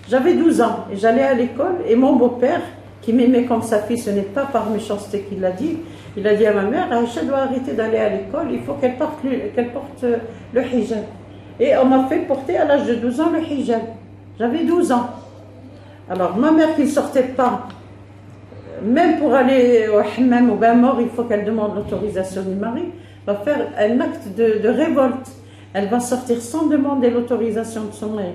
J'avais 12 ans et j'allais à l'école et mon beau-père, qui m'aimait comme sa fille, ce n'est pas par méchanceté qu'il l'a dit, il a dit à ma mère, Aïcha doit arrêter d'aller à l'école, il faut qu'elle porte le hijab. Et on m'a fait porter à l'âge de 12 ans le hijab. J'avais 12 ans. Alors ma mère qui ne sortait pas, même pour aller au hammam, au bain mort, il faut qu'elle demande l'autorisation du mari, va faire un acte de révolte. Elle va sortir sans demander l'autorisation de son mari.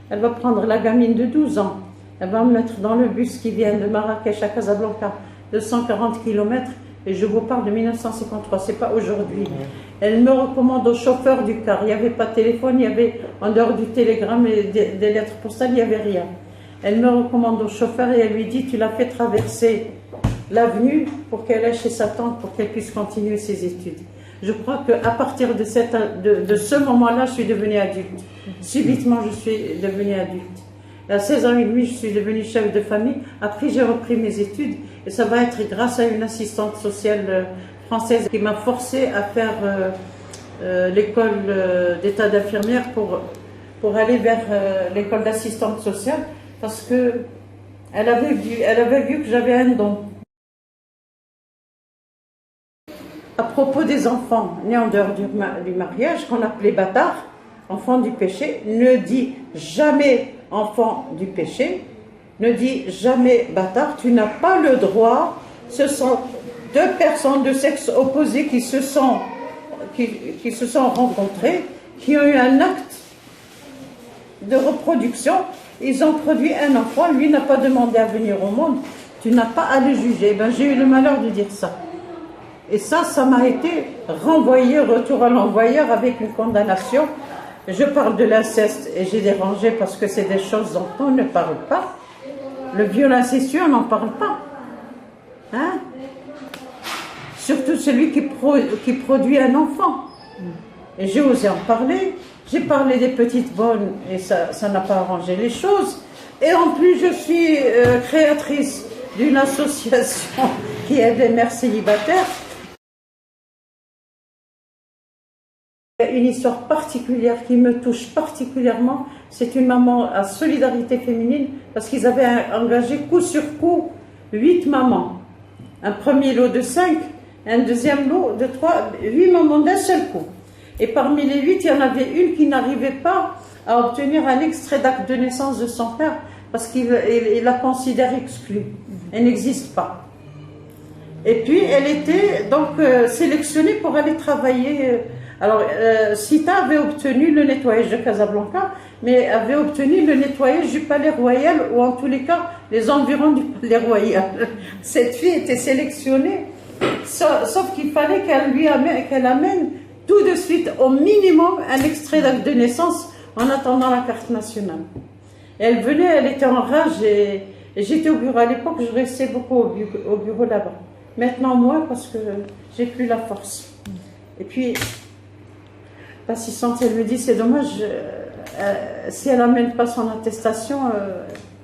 Elle va prendre la gamine de 12 ans. Elle va me mettre dans le bus qui vient de Marrakech à Casablanca, de 140 km, et je vous parle de 1953, c'est pas aujourd'hui. Elle me recommande au chauffeur du car. Il n'y avait pas de téléphone, il y avait, en dehors du télégramme et des lettres postales, il n'y avait rien. Elle me recommande au chauffeur et elle lui dit, tu l'as fait traverser l'avenue pour qu'elle aille chez sa tante, pour qu'elle puisse continuer ses études. Je crois qu'à partir de ce moment-là, je suis devenue adulte. Subitement, je suis devenue adulte. À 16 ans et demi, je suis devenue chef de famille. Après, j'ai repris mes études et ça va être grâce à une assistante sociale française qui m'a forcée à faire l'école d'état d'infirmière pour aller vers l'école d'assistante sociale parce que elle avait vu que j'avais un don. À propos des enfants nés en dehors du mariage, qu'on appelait bâtards, enfants du péché, ne dit jamais enfant du péché, ne dit jamais bâtard, tu n'as pas le droit. Ce sont deux personnes de sexe opposé qui se sont rencontrées, qui ont eu un acte de reproduction, ils ont produit un enfant, lui n'a pas demandé à venir au monde, tu n'as pas à le juger. Ben, j'ai eu le malheur de dire ça. Et ça m'a été renvoyé, retour à l'envoyeur avec une condamnation. Je parle de l'inceste et j'ai dérangé parce que c'est des choses dont on ne parle pas. Le viol incestueux, on n'en parle pas. Hein? Surtout celui qui produit un enfant. Et j'ai osé en parler. J'ai parlé des petites bonnes et ça n'a pas arrangé les choses. Et en plus, je suis créatrice d'une association qui aide les mères célibataires. Une histoire particulière qui me touche particulièrement, c'est une maman à Solidarité Féminine, parce qu'ils avaient engagé coup sur coup 8 mamans. Un premier lot de 5, un deuxième lot de 3, 8 mamans d'un seul coup. Et parmi les 8, il y en avait une qui n'arrivait pas à obtenir un extrait d'acte de naissance de son père, parce qu'il la considère exclue. Elle n'existe pas. Et puis, elle était donc sélectionnée pour aller travailler. Alors, Sita avait obtenu le nettoyage de Casablanca, mais avait obtenu le nettoyage du Palais Royal, ou en tous les cas, les environs du Palais Royal. Cette fille était sélectionnée, sauf qu'il fallait qu'elle amène tout de suite, au minimum, un extrait d'acte de naissance en attendant la carte nationale. Et elle venait, elle était en rage, et j'étais au bureau. À l'époque, je restais beaucoup au bureau là-bas. Maintenant, moins, parce que j'ai plus la force. Et puis, l'assistante, elle me dit, c'est dommage, si elle n'amène pas son attestation,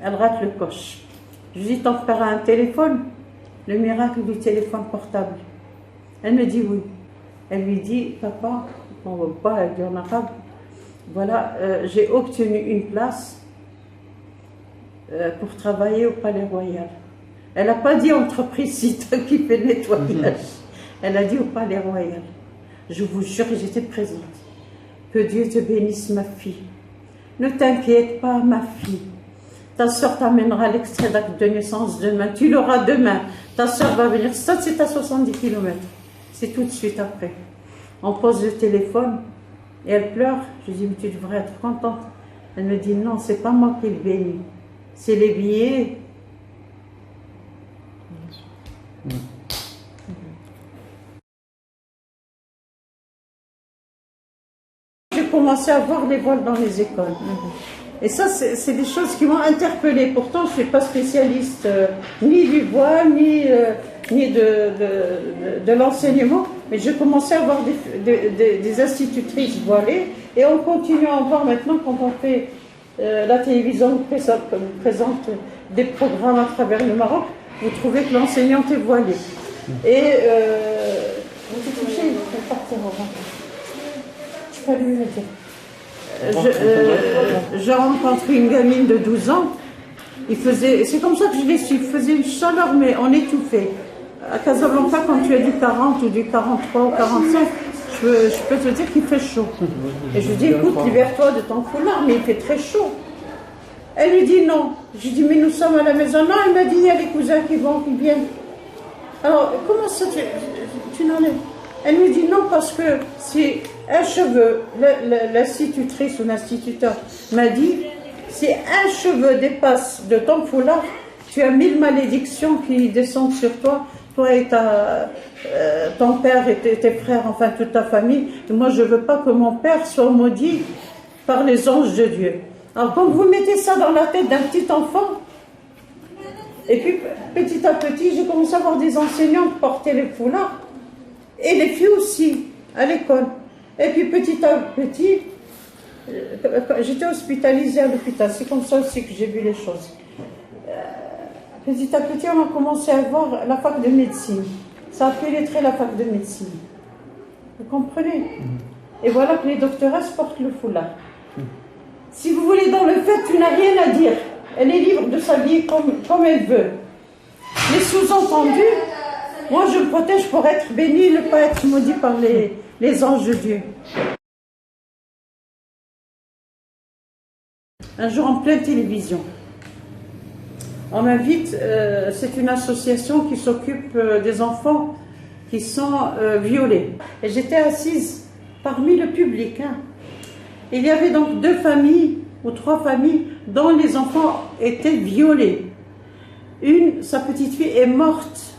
elle rate le coche. Je lui dis, t'en feras un téléphone, le miracle du téléphone portable. Elle me dit oui. Elle lui dit, papa, on ne va pas, elle dit en arabe, voilà, j'ai obtenu une place pour travailler au Palais Royal. Elle n'a pas dit entreprise Sita qui fait le nettoyage. Elle a dit au Palais Royal. Je vous jure, j'étais présente. Que Dieu te bénisse, ma fille. Ne t'inquiète pas, ma fille. Ta soeur t'amènera l'extrait d'acte de naissance demain. Tu l'auras demain. Ta soeur va venir. Ça, c'est à 70 km. C'est tout de suite après. On pose le téléphone et elle pleure. Je dis, mais tu devrais être contente. Elle me dit, non, c'est pas moi qui le bénis. C'est les billets. J'ai commencé à voir les vols dans les écoles. Et ça, c'est des choses qui m'ont interpellée. Pourtant, je ne suis pas spécialiste ni du voile, ni de l'enseignement. Mais j'ai commencé à voir des institutrices voilées. Et on continue à en voir maintenant quand on fait la télévision présente des programmes à travers le Maroc. Vous trouvez que l'enseignante est voilée. Et vous êtes touché, il faut partir au ventre. Je peux lui le dire. je rencontrais une gamine de 12 ans. C'est comme ça que je l'ai su. Il faisait une chaleur, mais on étouffait. À Casablanca, quand tu as du 40 ou du 43 ou 45, je peux te dire qu'il fait chaud. Et je lui dis, écoute, libère-toi de ton foulard, mais il fait très chaud. Elle lui dit non. Je lui dis, mais nous sommes à la maison. Non, elle m'a dit, il y a les cousins qui viennent. Alors, comment ça, tu n'en es? Elle lui dit non, parce que si un cheveu, l'institutrice ou l'instituteur m'a dit, si un cheveu dépasse de ton foulard, tu as 1000 malédictions qui descendent sur toi et ton père et tes frères, enfin toute ta famille. Et moi, je ne veux pas que mon père soit maudit par les anges de Dieu. Alors, quand vous mettez ça dans la tête d'un petit enfant, et puis petit à petit, j'ai commencé à voir des enseignants porter les foulards, et les filles aussi, à l'école. Et puis petit à petit, j'étais hospitalisée à l'hôpital, c'est comme ça aussi que j'ai vu les choses. Petit à petit, on a commencé à voir la fac de médecine. Ça a pénétré la fac de médecine. Vous comprenez? Et voilà que les doctoresses portent le foulard. Si vous voulez, dans le fait, tu n'as rien à dire. Elle est libre de s'habiller comme elle veut. Les sous-entendus, moi je me protège pour être béni, ne pas être maudit par les anges de Dieu. Un jour en pleine télévision, on m'invite, c'est une association qui s'occupe des enfants qui sont violés. Et j'étais assise parmi le public. Il y avait donc 2 familles ou 3 familles dont les enfants étaient violés. Sa petite fille est morte,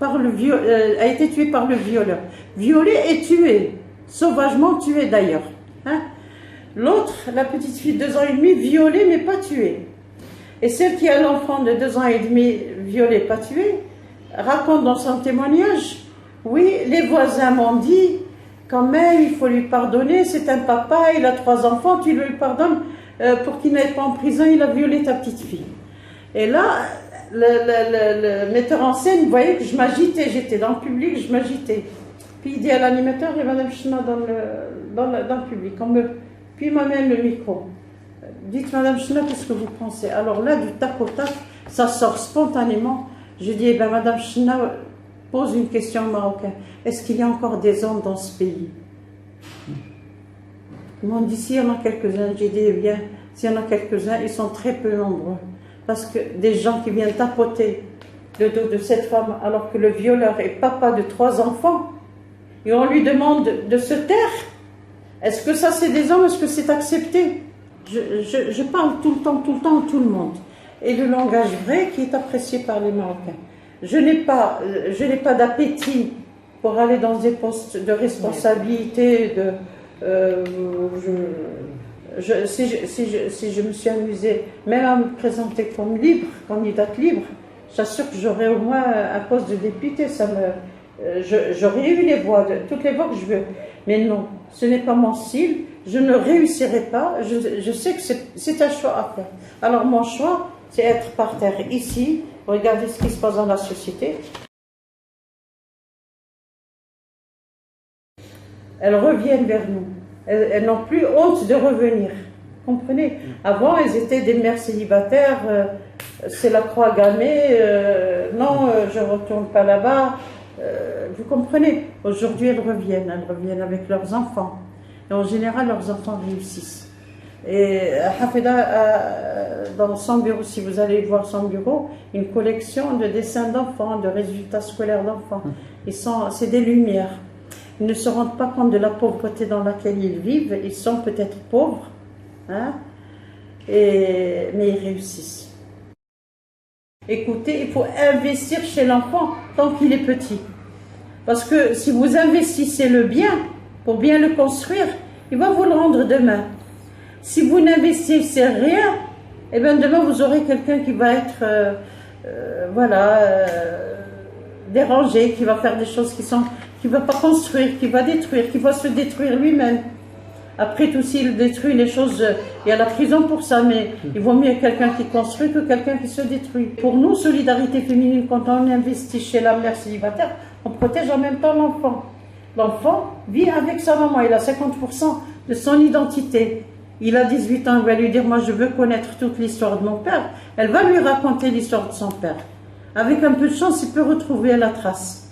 a été tuée par le violeur. Violée et tuée, sauvagement tuée d'ailleurs. L'autre, la petite fille de 2 ans et demi, violée mais pas tuée. Et celle qui a l'enfant de 2 ans et demi, violé, pas tué, raconte dans son témoignage, oui, les voisins m'ont dit, quand même, il faut lui pardonner, c'est un papa, il a 3 enfants, tu lui pardonnes pour qu'il n'aille pas en prison, il a violé ta petite fille. Et là, le metteur en scène voyait que je m'agitais, j'étais dans le public, je m'agitais. Puis il dit à l'animateur, et Madame Chena dans le public, puis il m'amène le micro. Dites Madame Chena, qu'est-ce que vous pensez? Alors là, du tac au tac, ça sort spontanément. Je dis, eh bien Madame Chena pose une question au Marocain. Est-ce qu'il y a encore des hommes dans ce pays? Ils m'ont dit, s'il y en a quelques-uns. J'ai dit, eh bien, s'il y en a quelques-uns, ils sont très peu nombreux. Parce que des gens qui viennent tapoter le dos de cette femme, alors que le violeur est papa de 3 enfants, et on lui demande de se taire. Est-ce que ça c'est des hommes? Est-ce que c'est accepté? Je parle tout le temps à tout le monde. Et le langage vrai qui est apprécié par les Marocains. Je n'ai pas d'appétit pour aller dans des postes de responsabilité. Si je me suis amusée, même à me présenter comme candidate libre, j'assure que j'aurais au moins un poste de député. J'aurais eu toutes les voix que je veux. Mais non, ce n'est pas mon style. Je ne réussirai pas. Je sais que c'est un choix à faire. Alors mon choix, c'est être par terre ici, regarder ce qui se passe dans la société. Elles reviennent vers nous. Elles n'ont plus honte de revenir. Comprenez? Avant, elles étaient des mères célibataires. C'est la croix gammée. Non, je ne retourne pas là-bas. Vous comprenez? Aujourd'hui, elles reviennent avec leurs enfants. Et en général, leurs enfants réussissent. Et Hafeda a dans son bureau, si vous allez voir son bureau, une collection de dessins d'enfants, de résultats scolaires d'enfants. C'est des lumières. Ils ne se rendent pas compte de la pauvreté dans laquelle ils vivent. Ils sont peut-être pauvres, mais ils réussissent. Écoutez, il faut investir chez l'enfant tant qu'il est petit. Parce que si vous investissez le bien, pour bien le construire, il va vous le rendre demain. Si vous n'investissez rien, eh bien demain vous aurez quelqu'un qui va être dérangé, qui va faire des choses qui ne va pas construire, qui va détruire, qui va se détruire lui-même. Après tout, s'il détruit les choses, il y a la prison pour ça, mais il vaut mieux quelqu'un qui construit que quelqu'un qui se détruit. Pour nous, solidarité féminine, quand on investit chez la mère célibataire, on protège en même temps l'enfant. L'enfant vit avec sa maman, il a 50% de son identité. il a 18 ans, il va lui dire, moi je veux connaître toute l'histoire de mon père, elle va lui raconter l'histoire de son père. Avec un peu de chance, il peut retrouver la trace.